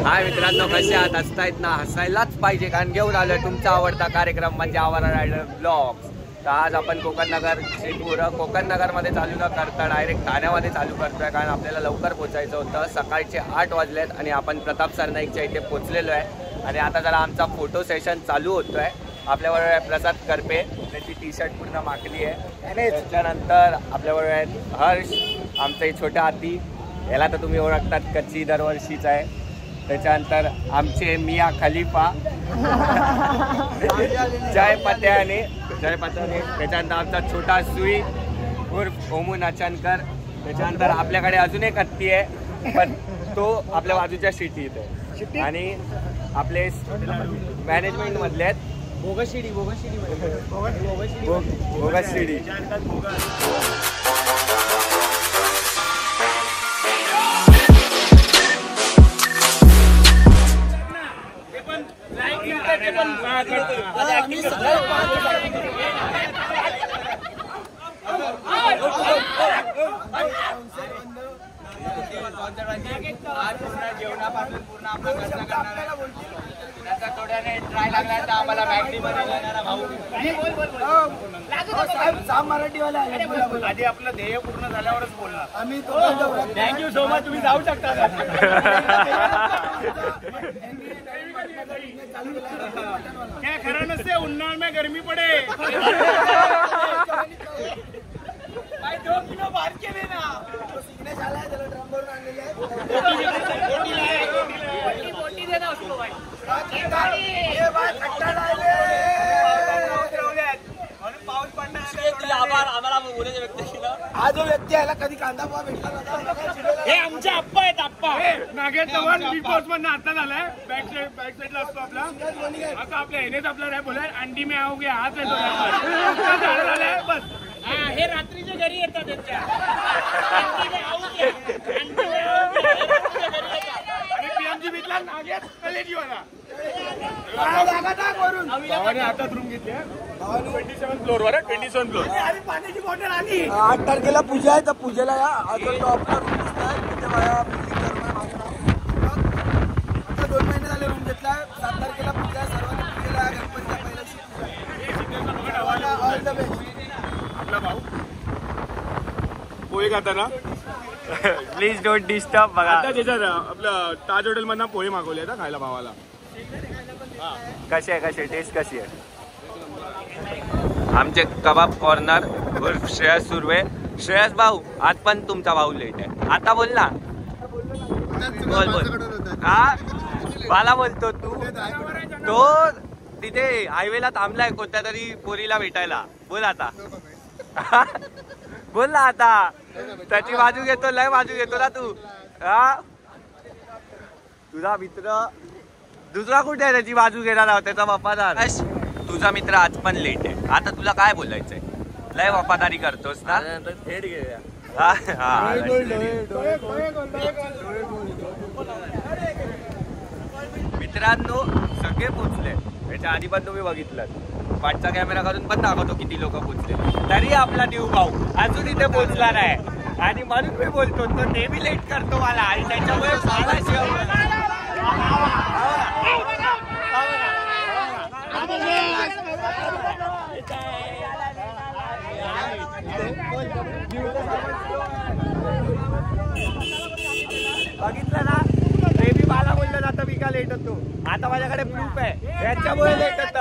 हाय मित्रांनो, कसे आहात? हसतायत ना? हसायलाच पाहिजे, कारण घेऊन आलोय तुमचा आवडता कार्यक्रम म्हणजे आवारा रायडर ब्लॉग्स. तर आज आपण कोकणनगर कोकणनगरमध्ये चालू न करता डायरेक्ट ठाण्यामध्ये चालू करतोय, कारण आपल्याला लवकर पोहोचायचं होतं. सकाळचे 8 वाजलेत आणि आपण प्रताप सरनाईकच्या इथे पोहोचलेलो आहे. आणि आता जरा आमचा फोटो सेशन चालू होतोय. आपल्याबरोबर आहे प्रसाद करपे, त्याची टी शर्ट पूर्ण मागली आहे. त्याच्यानंतर आपल्याबरोबर आहेत हर्ष, आमचे छोट्या हाती, याला तर तुम्ही ओळखतात, कच्ची दरवर्षीच आहे. त्याच्यानंतर आमचे मिया खलिफा जय पत्याने. त्याच्यानंतर आमचा छोटा सुई उर्फ ओमू नाचनकर. त्याच्यानंतर आपल्याकडे अजून एक हत्ती आहे, पण तो आपल्या बाजूच्या सिटीत आहे. आणि आपले मॅनेजमेंट मधले आहेत बोगसशिडी. जेवणापासून पूर्ण आपला खर्च करणार. त्याचा थोड्याने ट्राय लागला तर आम्हाला मॅगडी मध्ये जाणारा भाऊ. मराठीवाला आधी आपलं ध्येय पूर्ण झाल्यावरच बोलणार आम्ही. Thank you so much. तुम्ही जाऊ शकता. क्या खरा नसते, उन्हाळ में गर्मी पडे. 2 किलो बार के लेना. सीखने चला है, चलो ड्रम भरून आणलेले आहे. बोटी देना उसको भाई. ये बात खट्टा डाले. म्हणून पाऊस पडणार. आम्हाला बोलायचे व्यक्ती हा जो व्यक्ती आहे कधी कांदा पोहा भेटला नव्हता. हे आमचे आप्पा आहेत. आप्पा नागेश चव्हाण बिग बॉस मधून आता झालाय. बॅक साईडला असतो आपला. आता आपल्या हेनेच आपला रॅप बोलाय. अंडी में आओगे हाच आहे बस. हे रात्रीच्या घरी येतात त्यांच्या. आणि पीएमजी बीचला नागेश कलेजीवाला हातात रूम घेतली. 27 फ्लोअरवर आहे. 27 फ्लोअर. पाण्याची बॉटल आली. 8 तारखेला पूजा आहे, तर पूजेला या. अजून तो आपला रूम दिसतोय तिथे आता 2 महिने झाले रूम घेतला. 7 तारखेला पूजा. सर्वांनी पूजेला गणपतीच्या पहिल्या ऑल द बेस्ट. आपला भाऊ पोहे खाताना प्लीज डोंट डिस्टर्ब. बघा त्याच्यात आपलं ताज हॉटेल मधून पोहे मागवले ना खायला भावाला. कशी आहे टेस्ट कशी आहे? आमचे कबाब कॉर्नर उर्फ श्रेयस सुर्वे. श्रेयस भाऊ, आज पण तुमचा भाऊ लेट आहे. आता बोल ना. बोल. हा मला बोलतो तू. तो तिथे हायवेला थांबलाय कोणत्या तरी पोरीला भेटायला. बोल आता. बोल ना आता. त्याची बाजू घेतो, लय बाजू घेतो ना तू. हा तुझा मित्र दुसरा कुठे आहे त्याची बाजू घेणार आहोत? त्याचा वफादार. तुझा मित्र आज पण लेट आहे. आता तुला काय बोलायचंय? लय वफादारी करतोस ना. थेट घेऊया. मित्रांनो सगळे पोचले. त्याच्या आधी पण तुम्ही बघितलं, पाठचा कॅमेरा करून पण दाखवतो किती लोक पोचले. तरी आपला न्यू भाऊ अजून इथे पोचला नाही. आणि म्हणून मी बोलतो, तो नेहमी लेट करतो मला. आणि त्याच्यामुळे बघितलं ना, नेहमी मला बोललं जातं मी का लेट होतो. आता माझ्याकडे प्रूफ आहे. याच्यामुळे लेट होतं.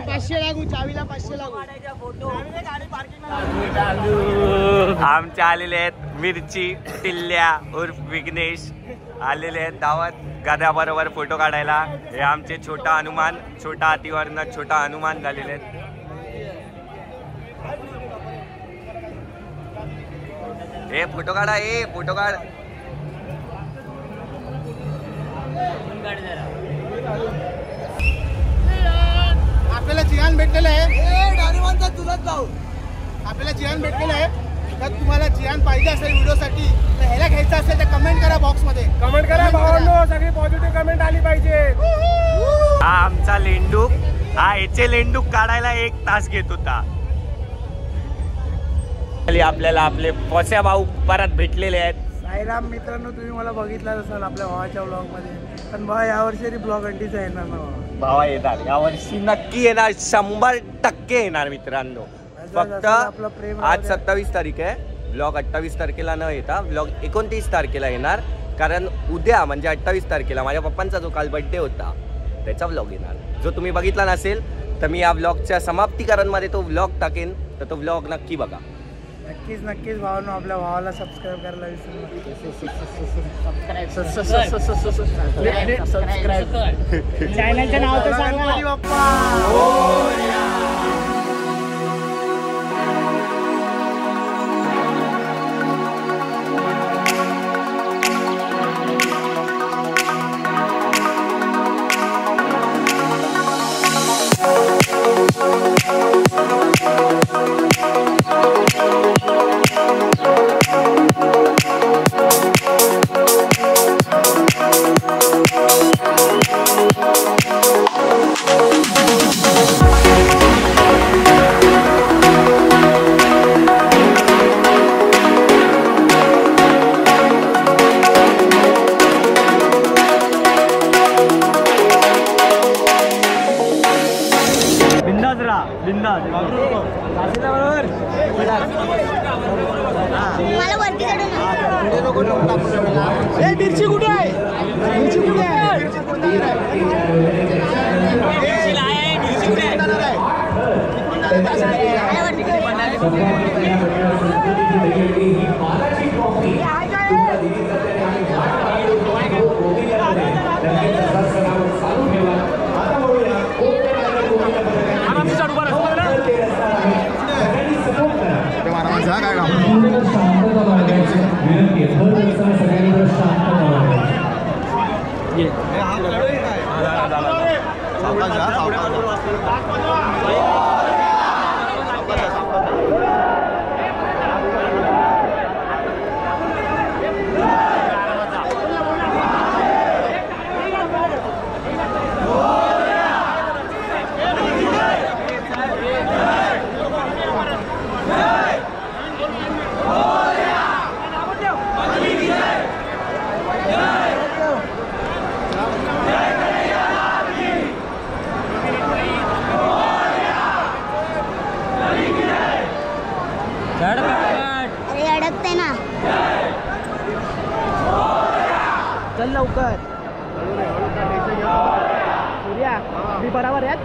पाचशे लागू चावीला 500 लागू. आमचे आलेले आहेत मिरची टिल्ल्या उर्फ विघ्नेश आलेले आहेत दावत गद्याबरोबर फोटो काढायला. हे आमचे छोटा हनुमान, छोटा हातीवरनं छोटा हनुमान झालेले आहेत. हे फोटो काढा. हे फोटो काढ. आपल्याला चियान भेटलेलं आहे. आपल्याला चियान भेटलेलं आहे. तर तुम्हाला चियान पाहिजे असेल व्हिडिओसाठी, तर ह्याला घ्यायचं असेल तर कमेंट करा बॉक्स मध्ये. कमेंट करा भावांनो, सगळी पॉझिटिव्ह कमेंट आली पाहिजे. हा आमचा लेंडूक. हा याचे लेंडूक काढायला 1 तास घेत होता. आपल्याला आपले पोस्या भाऊ परत भेटलेले आहेत. साईराम मित्रांनो, तुम्ही मला बघितलाच असाल आपल्या भावाच्या ब्लॉग मध्ये, पण भावा यावर्षी ब्लॉग अंटीचा येणार ना भावा येणार यावर्षी नक्की येणार, 100% येणार मित्रांनो. फक्त आज 27 तारीख आहे, ब्लॉग 28 तारखेला न येता ब्लॉग 29 तारखेला येणार. कारण उद्या म्हणजे 28 तारखेला माझ्या पप्पांचा जो काल बर्थडे होता त्याचा ब्लॉग येणार. जो तुम्ही बघितला नसेल तर मी या ब्लॉगच्या समाप्तीकरणमध्ये तो ब्लॉग टाकेन, तर तो ब्लॉग नक्की बघा. नक्कीच भावांनो, आपल्या भावाला सबस्क्राईब करायला विसरू नका. चॅनलचं नाव तर सांगा. मिरची कुठे आहे? मिरची कुठे आहे? चल लवकर सूर्या, मी बरोबर आहे.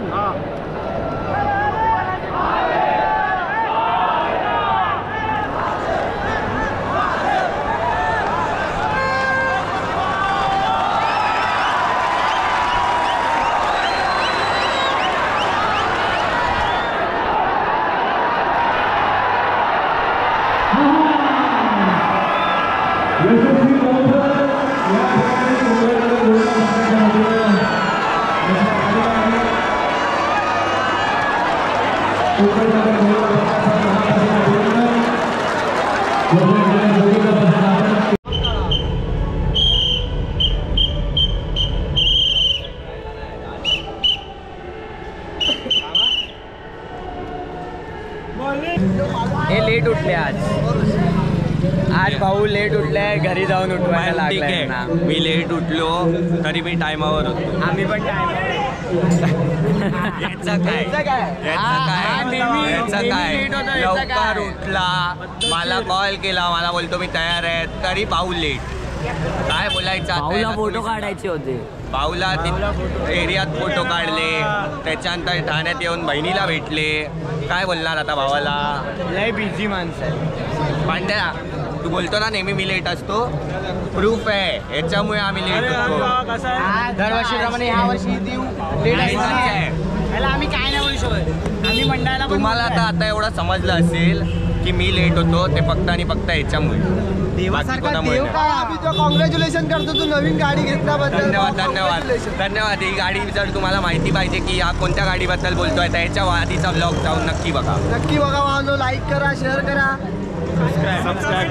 हे लेट उठले आज भाऊ लेट उठले, घरी जाऊन उठवायला लागलाय ना. मी लेट उठलो तरी मी टायमावर होतो. आम्ही पण टायमावर. याचा काय लवकर उठला, मला कॉल केला, मला बोलतो मी तयार आहे, तरी भाऊ लेट. काय बोलायचं, फोटो काढायचे होते. भाऊला एरियात फोटो काढले, त्याच्यानंतर ठाण्यात येऊन बहिणीला भेटले. काय बोलणार आता भावाला, लय बिझी माणसं आहे. पांड्या तू बोलतो ना नेहमी मी लेट असतो, प्रूफ आहे, याच्यामुळे आम्ही लेट होतो. दरवर्षीप्रमाणे ह्या वर्षी लेट आहे. आम्ही काय नाही बोलू शकत, आम्ही मंडळाला. तुम्हाला आता एवढं समजलं असेल की मी लेट होतो ते फक्त आणि फक्त याच्यामुळे. कॉंग्रॅच्युलेशन करतो तू नवीन गाडी घेतल्याबद्दल. धन्यवाद धन्यवाद धन्यवाद. ही गाडी जर तुम्हाला माहिती पाहिजे की या कोणत्या गाडीबद्दल बोलतोय तर याच्या आधीचा ब्लॉग जाऊन नक्की बघा. भावांनो, लाईक करा, शेअर करा, सबस्क्राइब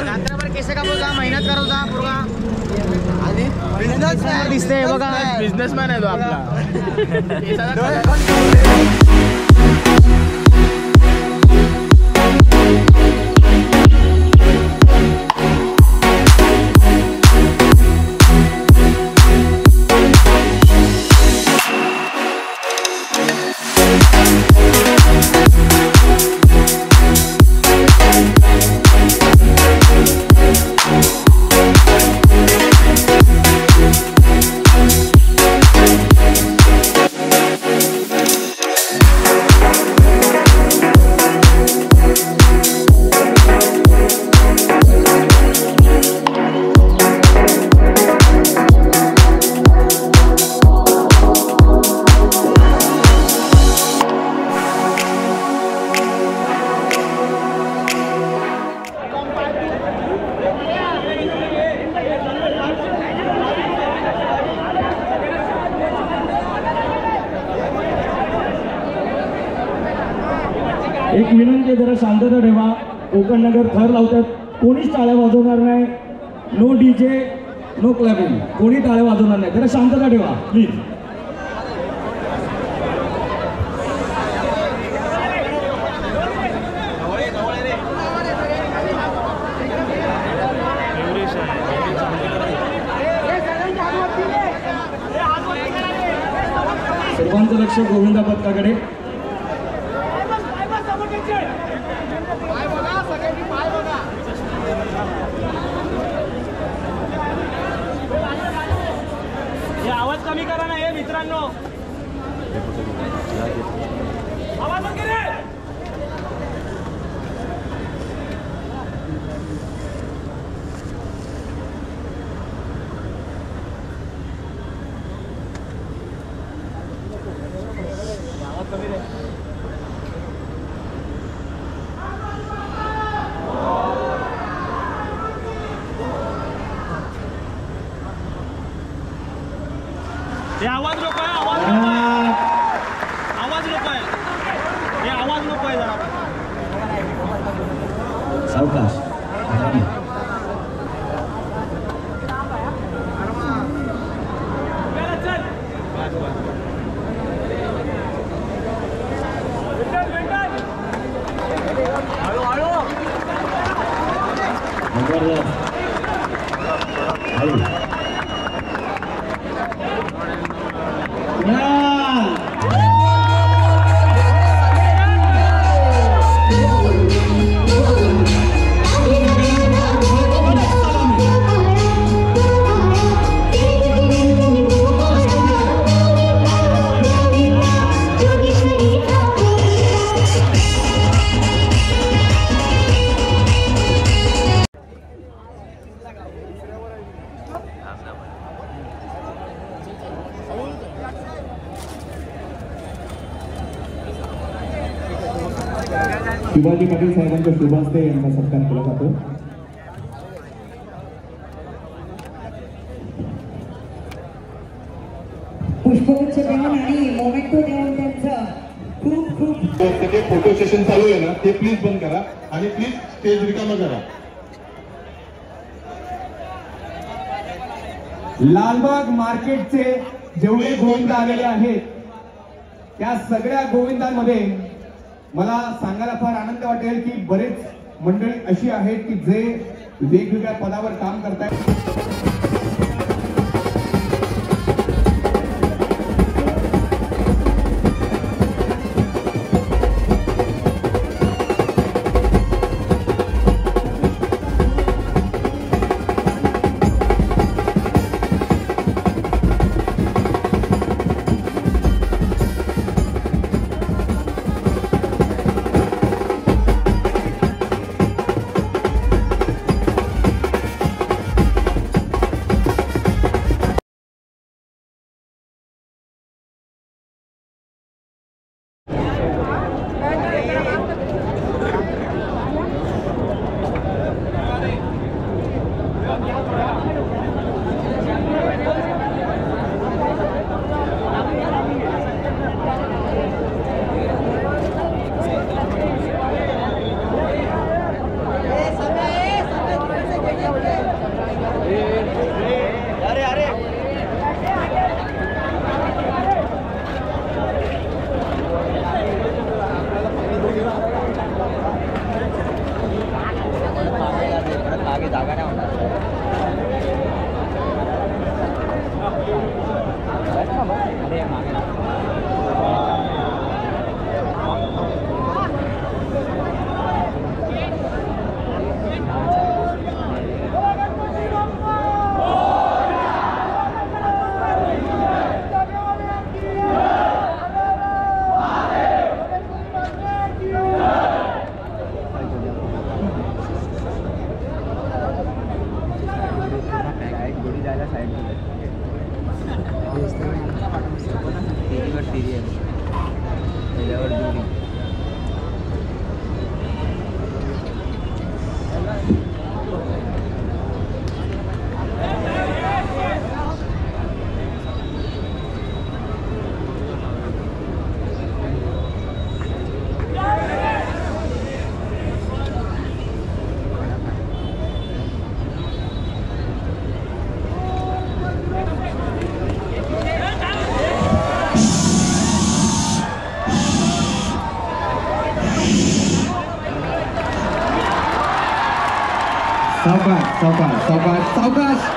रात्रभर कैसे का बोलता, मेहनत करवता पूर्ण आणि बिझनेस दिसते बघा, बिझनेसमॅन आहे तो आपला. एक विनंती, जरा शांतता ठेवा. कोकण नगर थर लावतात, कोणीच टाळ्या वाजवणार नाही. नो डीजे, नो क्लबिंग, कोणी टाळ्या वाजवणार नाही. जरा शांतता ठेवा प्लीज. सर्वांचं लक्ष गोविंदा पथकाकडे. आवाज कमी करा ना हे मित्रांनो. आवाज बंद करा. हे आवाज नको आहे. आवाज नको आहे. हे आवाज नको आहे जरा. सावकाश. शिवाजी पाटील साहेबांच्या शुभ हस्ते यांचा सत्कार केला जातो. पुष्पगुच्छ देऊन आणि मोमेंटो देऊन त्यांचं खूप खूप ते फोटो सेशन चालू आहे ना ते प्लीज बंद करा आणि प्लीज स्टेज रिकामा करा. लालबाग मार्केटचे जेवढे गोविंद आलेले आहेत त्या सगळ्या गोविंदांमध्ये मला सांगायला फार आनंद वाटेल की बरेच मंडळी अशी आहेत की जे वेगवेगळ्या पदावर काम करतायत. सावकाश सावकाश सावकाश सावकाश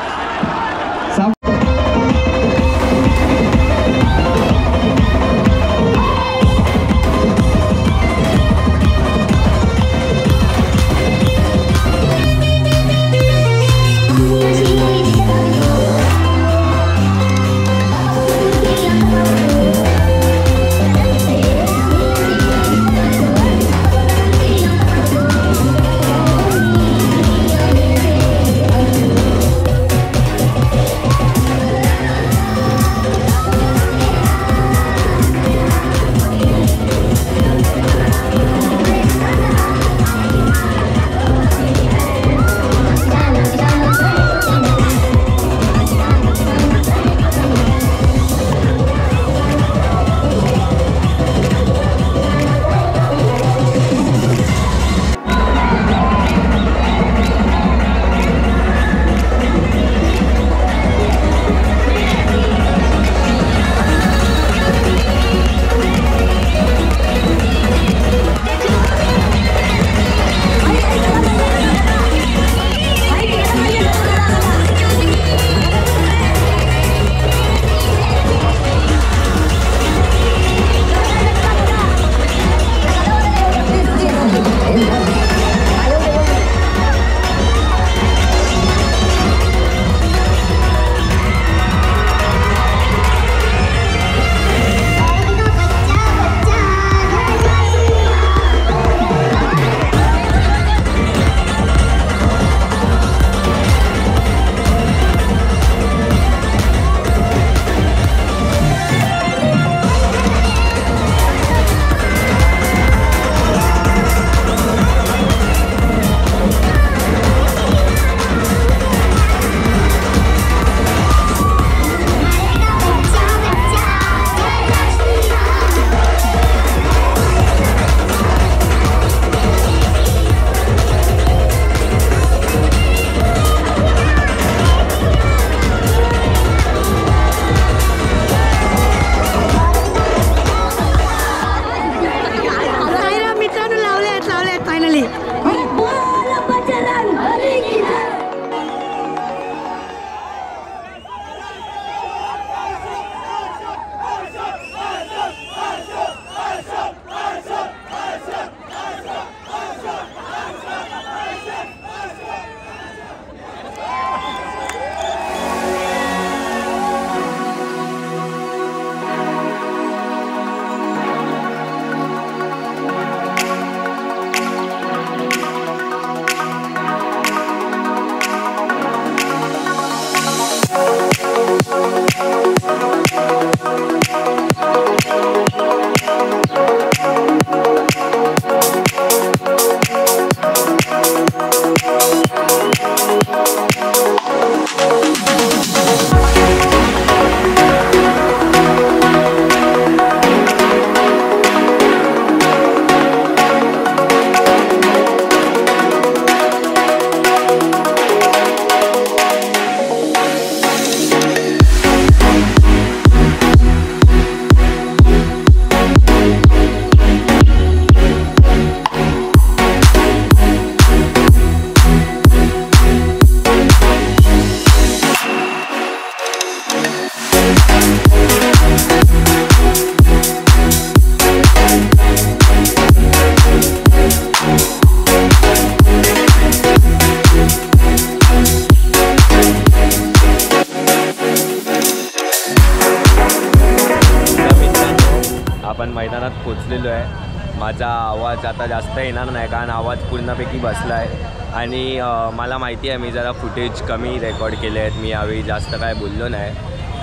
मैदानात पोचलेलो आहे। माझा आवाज आता जास्त येणार नाही कारण आवाज पूर्णपैकी बसला आहे आणि मला माहिती आहे मी जरा फुटेज कमी रेकॉर्ड केले आहेत। मी यावेळी जास्त काय बोललो नाही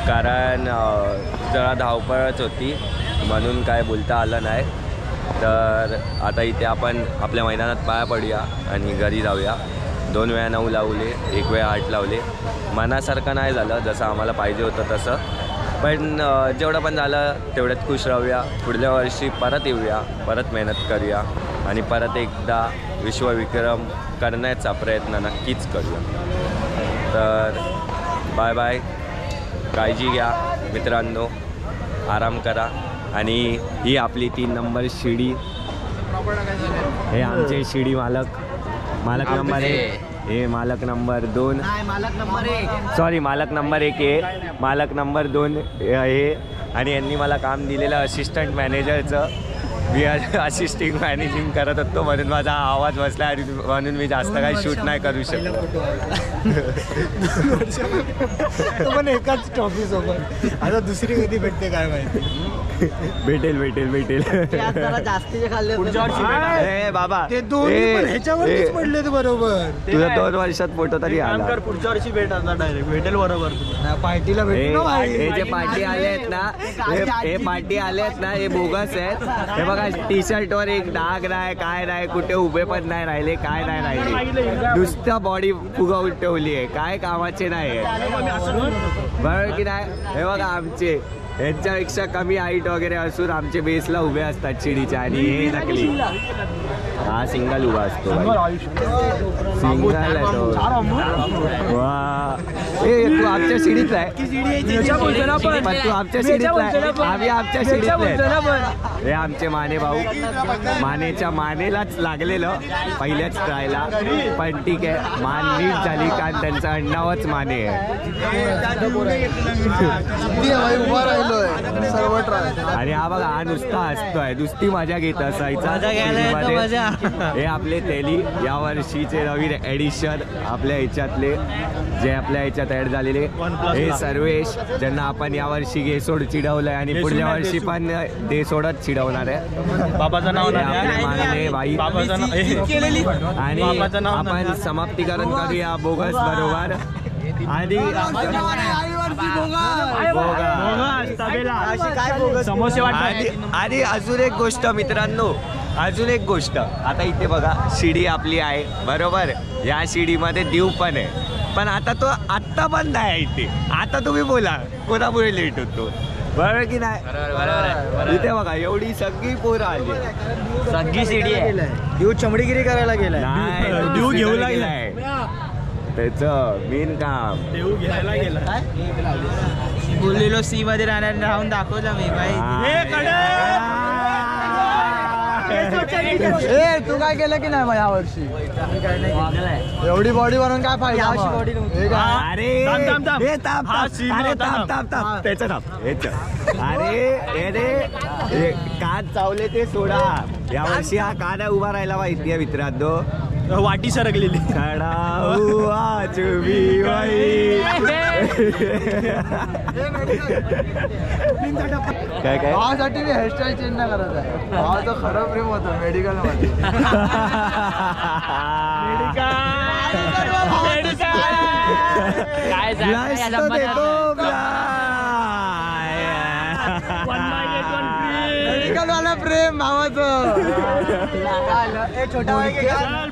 कारण जरा धावपळच होती म्हणून काय बोलता आलं नाही। तर आता इथे आपण आपल्या मैदानात पाया पडूया आणि घरी जाऊया। 2 वेळा 9 लावले, 1 वेळा 8 लावले। मनासारखं नाही झालं जसं आम्हाला पाहिजे होतं तसं, पण जेवढं पण झालं तेवढ्यात खुश राहूया। पुढल्या वर्षी परत येऊया, परत मेहनत करूया आणि परत एकदा विश्वविक्रम करण्याचा प्रयत्न नक्कीच करूया। तर बाय बाय, काळजी घ्या मित्रांनो, आराम करा। आणि ही आपली 3 नंबर शिडी, हे आमचे शिडी मालक नंबर 1, हे मालक नंबर 2, नाही मालक नंबर 1. सॉरी मालक नंबर 1 आहे, मालक नंबर 2 आहे. आणि यांनी मला काम दिलेलं असिस्टंट मॅनेजरचं. मी असिस्टिंग मॅनेजिंग करत होतो म्हणून माझा आवाज बसला आणि म्हणून मी जास्त काही शूट नाही करू शकतो. पण एकाच ट्रॉफी सोबत आता दुसरी कधी भेटते काय माहिती. भेटेल जास्तीचे खाल्ले ए बाबा ते दोन्ही पण ह्याच्यावरच पडले बरोबर. तुझा 2 वर्षात फोटो तरी आला. पुढच्या वर्षी भेट आता डायरेक्ट भेटेल बरोबर. पार्टीला हे जे पार्टी आले आहेत ना, हे पार्टी आले आहेत ना, हे बोगस आहेत. हे बघा टी शर्ट वर एक डाग नाही, काय नाही, कुठे उभे पण नाही राहिले, काय नाही राहिले, नुसतं बॉडी फुगवून ठेवली आहे, काय कामाचे नाही बरोबर की नाही. हे बघा आमचे यांच्यापेक्षा कमी हाईट वगैरे असून आमचे बेसला उभे असतात चिडीच्या. आणि हे नकली, हा सिंगल उभा असतो, सिंगल आहे तो. वा तू आमच्या शिडीतला आहे, पण तू आमच्या शिडीतला आहे, आम्ही आमच्या शिडीतला आहे. हे आमचे माने भाऊ, मानेच्या मानेलाच लागलेलं पहिल्याच ट्रायला, पण ठीक आहे मान नीट झाली कारण त्यांचं अण्णावच माने आहे. आणि हा बघा हा नुसता हसतोय, नुसती मजा घेत असायचा. हे आपले तेली यावर्षीचे नवीन एडिशन आपल्या ह्याच्यातले, जे आपल्या ह्याच्यात ऍड झालेले. हे सर्वेश ज्यांना आपण यावर्षी गेसोड चिडवलंय आणि पुढल्या वर्षी पण ते सोडत चिडवणार आहे. बाबाचं नाव मानले बाई. आणि आपण समाप्तीकरण करूया बोगस बरोबर. आणि आणि अजून एक गोष्ट मित्रांनो, अजून एक गोष्ट. आता इथे बघा शिडी आपली आहे बरोबर, या शिडीमध्ये देव पण आहे, पण आता तो आत्ता बंद आहे इथे. आता तुम्ही बोला कोणामुळे लेट होतो बरोबर की नाही. इथे बघा एवढी सगळी पोरं आली, सगळी शिडी आहे. देव चमडीगिरी करायला गेलाय. नाही देव घेऊन गेलाय, त्याचं मेन काम देऊ घ्यायला गेला. बोललेलो सी मध्ये राहून दाखवलं मी तू काय केलं की नाही या वर्षी. एवढी बॉडी बनवून काय फायदा. अरे अरे कान चावले ते सोडा. यावर्षी हा का नाही उभा राहिला माहितीये मित्रांनो, वाटी सरकलेली. काय काय भावासाठी मी हेअरस्टाईल चेंज नाही करत आहे. भावाचं खरं प्रेम होतं मेडिकल मध्ये. मेडिकल वाला प्रेम भावाचं. छोटा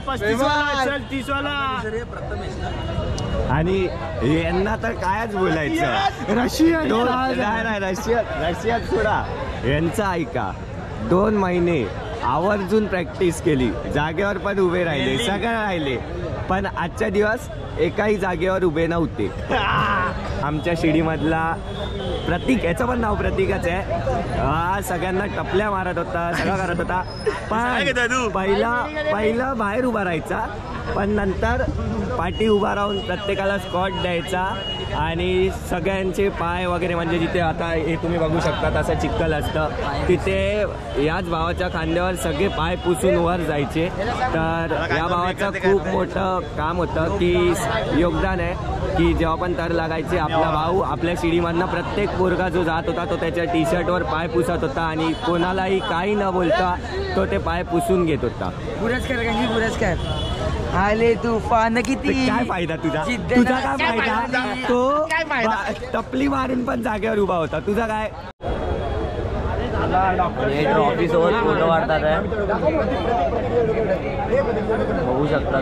35 वाला 30 वाला. आणि यांना तर कायच बोलायचं. रशियन नाही रशियन सोडा, यांचं ऐका. 2 महिने आवर्जून प्रॅक्टिस केली, जागेवर पण उभे राहिले, सगळे राहिले, पण आजच्या दिवस एकाही जागेवर उभे नव्हते. आमच्या शिडीमधला प्रतीक, याचं पण नाव प्रतीकच आहे. हा सगळ्यांना टपल्या मारत होता, सगळं करत होता, पण पहिला बाहेर उभा राहायचा, पण नंतर पाठी उभा राहून प्रत्येकाला स्कॉट द्यायचा. आणि सगळ्यांचे पाय वगैरे, म्हणजे जिथे आता हे तुम्ही बघू शकता तसं चिखल असतं, तिथे याच भावाच्या खांद्यावर सगळे पाय पुसून वर जायचे. तर या भावाचं खूप मोठं काम होतं की योगदान आहे की जेव्हा पण तर लागायचे आपला भाऊ आपल्या शिडीमधनं प्रत्येक पोरगा जो जात होता तो त्याच्या टी शर्टवर पाय पुसत होता आणि कोणालाही काही न बोलता तो ते पाय पुसून घेत होता. पुरस्कार आले तुफान किती. काय फायदा तुझा काय फायदा. तो टपली मारून पण जागेवर उभा होता, तुझा काय. ट्रॉफी सोबत फोटो काढतात आहे, बघू शकता.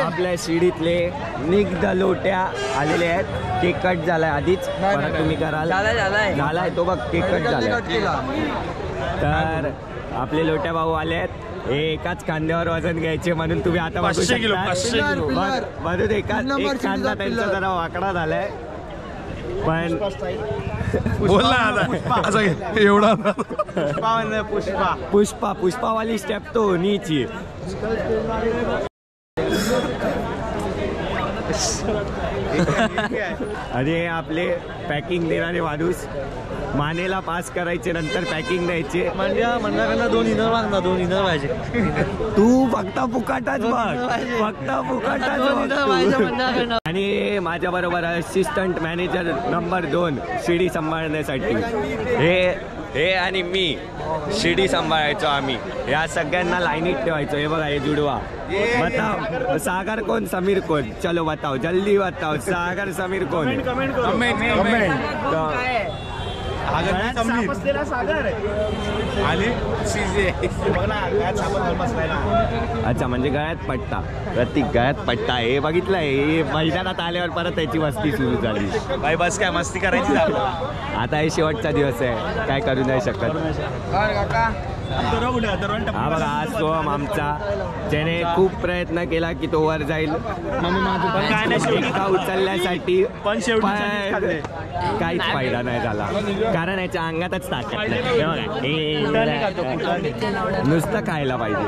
आपल्या शिडीतले निग्ध लोट्या आलेले आहेत. केक कट झालाय आधीच, परत तुम्ही कराल. झालाय तो बघ, केक कट झालाय. तर आपले लोट्या भाऊ आले आहेत. हे एकाच कांद्यावर वजन घ्यायचे म्हणून तुम्ही आता बघू 500 किलो, शकता. 500 किलो. म्हणून एक कांदा त्यांचा जरा वाकडा झालाय. पण बोल ना आता एवढा पुष्पावाली स्टेप तो नीची. आणि आपले पॅकिंग देणारे माणूस मानेला पास करायचे नंतर पॅकिंग द्यायचे. म्हणजे 2 इनर मागणार 2 इनर पाहिजे. तू फक्त फुकाटाच बघ, फक्त फुकाटाच बघ. आणि माझ्या बरोबर असिस्टंट मॅनेजर नंबर 2 शिडी सांभाळण्यासाठी हे आणि मी शिडी सांभाळायचो आम्ही. या सगळ्यांना लाईनीत ठेवायचो. हे बघा हे जुडवा. बताओ सागर कोण समीर कोण? चलो बताओ जल्दी बताओ. सागर समीर कोण? अच्छा म्हणजे गळ्यात पट्टा. प्रतीक गळ्यात पट्टा आहे. बघितलंय हे मैदानात आल्यावर परत त्याची मस्ती सुरू झाली. बाई बस काय मस्ती करायची. आता हे शेवटचा दिवस आहे, काय करू नाही शकत. हा बघा आज सोहम आमचा, ज्याने खूप प्रयत्न केला की तो वर जाईल उचलण्यासाठी, पण काहीच फायदा नाही झाला कारण याच्या अंगातच ताकद नाही. नुसतं खायला पाहिजे.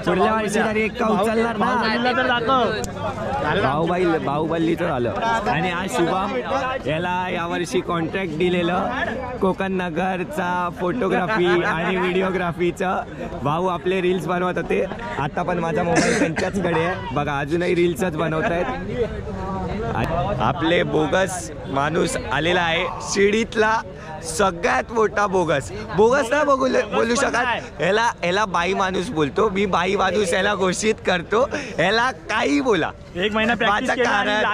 पुढल्या वर्षी तरी एक का उचलणार ना. बाहुबलीचं झालं. आणि आज शुभम याला यावर्षी कॉन्ट्रॅक्ट दिलेलं कोकण नगरचा फोटोग्राफी आणि व्हिडिओग्राफीचं. भाऊ आपले रील्स बनवत होते. आता पण माझा मोबाईल त्यांच्याचकडे आहे बघा. अजूनही रील्सच बनवत आहेत. आपले बोगस माणूस आलेला आहे. शिडीतला सगळ्यात मोठा बोगस नाही बोलू शकत. ह्याला बाई माणूस बोलतो मी. बाई माणूस याला घोषित करतो. ह्याला काही बोला. 1 महिना माझं कारण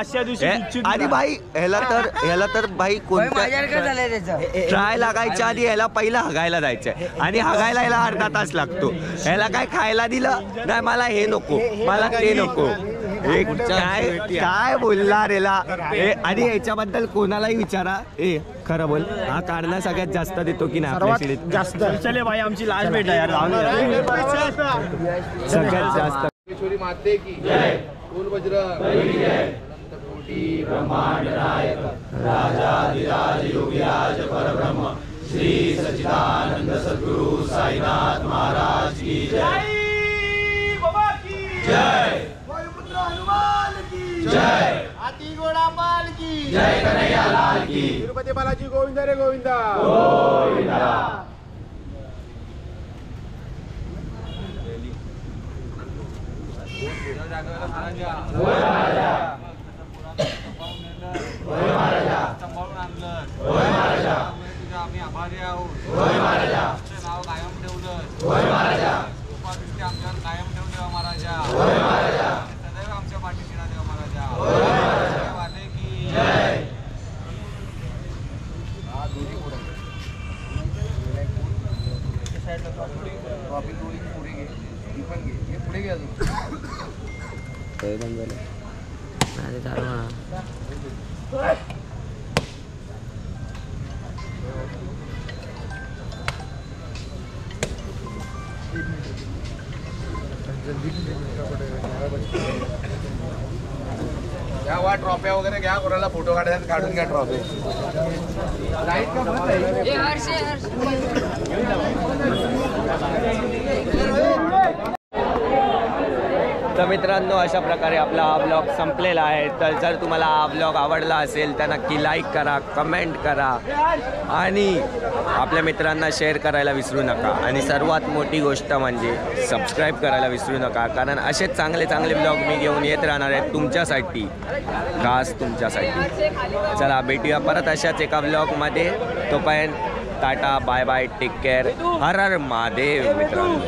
आणि बाई ह्याला तर बाई कोणत्या ट्राय लागायच्या आधी ह्याला पहिला हगायला जायचंय आणि हगायला याला अर्धा तास लागतो. ह्याला काय खायला दिलं नाही, मला हे नको, मला ते नको. काय बोलणार याला. आणि याच्याबद्दल कोणालाही विचारा. खरं बोल, हा काढणं सगळ्यात जास्त देतो की नाही आपल्या शिडीत? जास्त. चले भाई आमची लास्ट भेट आहे यार. सगळ्यात जास्त. माते की जय. बोल बजरंग. ब्रह्मांड नायक राजाधिराज योगीराज परब्रह्म श्री सच्चिदानंद सद्गुरु साईनाथ महाराज की जय. बाबा की जय. वायुपुत्र हनुमान की जय. हाथी घोडा पाल की जय कन्हैया लाल की. तिरुपति बालाजी गोविंद रे गोविंदा. गोविंदा. आम्ही आभारी आहोत. नाव कायम ठेवलं. आमच्यावर कायम ठेवलं महाराजा. सदैव आमच्या पाठीशी राहा महाराजा. वाले की जय. पुढे घे. घ्या वा ट्रॉफ्या वगैरे घ्या. कोणाला फोटो काढायला काढून घ्या ट्रॉफी. तर मित्रांनो अशा प्रकारे आपला हा ब्लॉग संपलेला आहे. तर जर तुम्हाला हा ब्लॉग आवडला असेल तर नक्की लाईक करा, कमेंट करा आणि आपल्या मित्रांना शेअर करायला विसरू नका. आणि सर्वात मोठी गोष्ट म्हणजे सबस्क्राईब करायला विसरू नका, कारण असेच चांगले चांगले ब्लॉग मी घेऊन येत राहणार आहेत तुमच्यासाठी, खास तुमच्यासाठी. चला भेटूया परत अशाच एका ब्लॉगमध्ये. तोपर्यंत tata, bye bye, take care. हर हर महादेव मित्रांनो.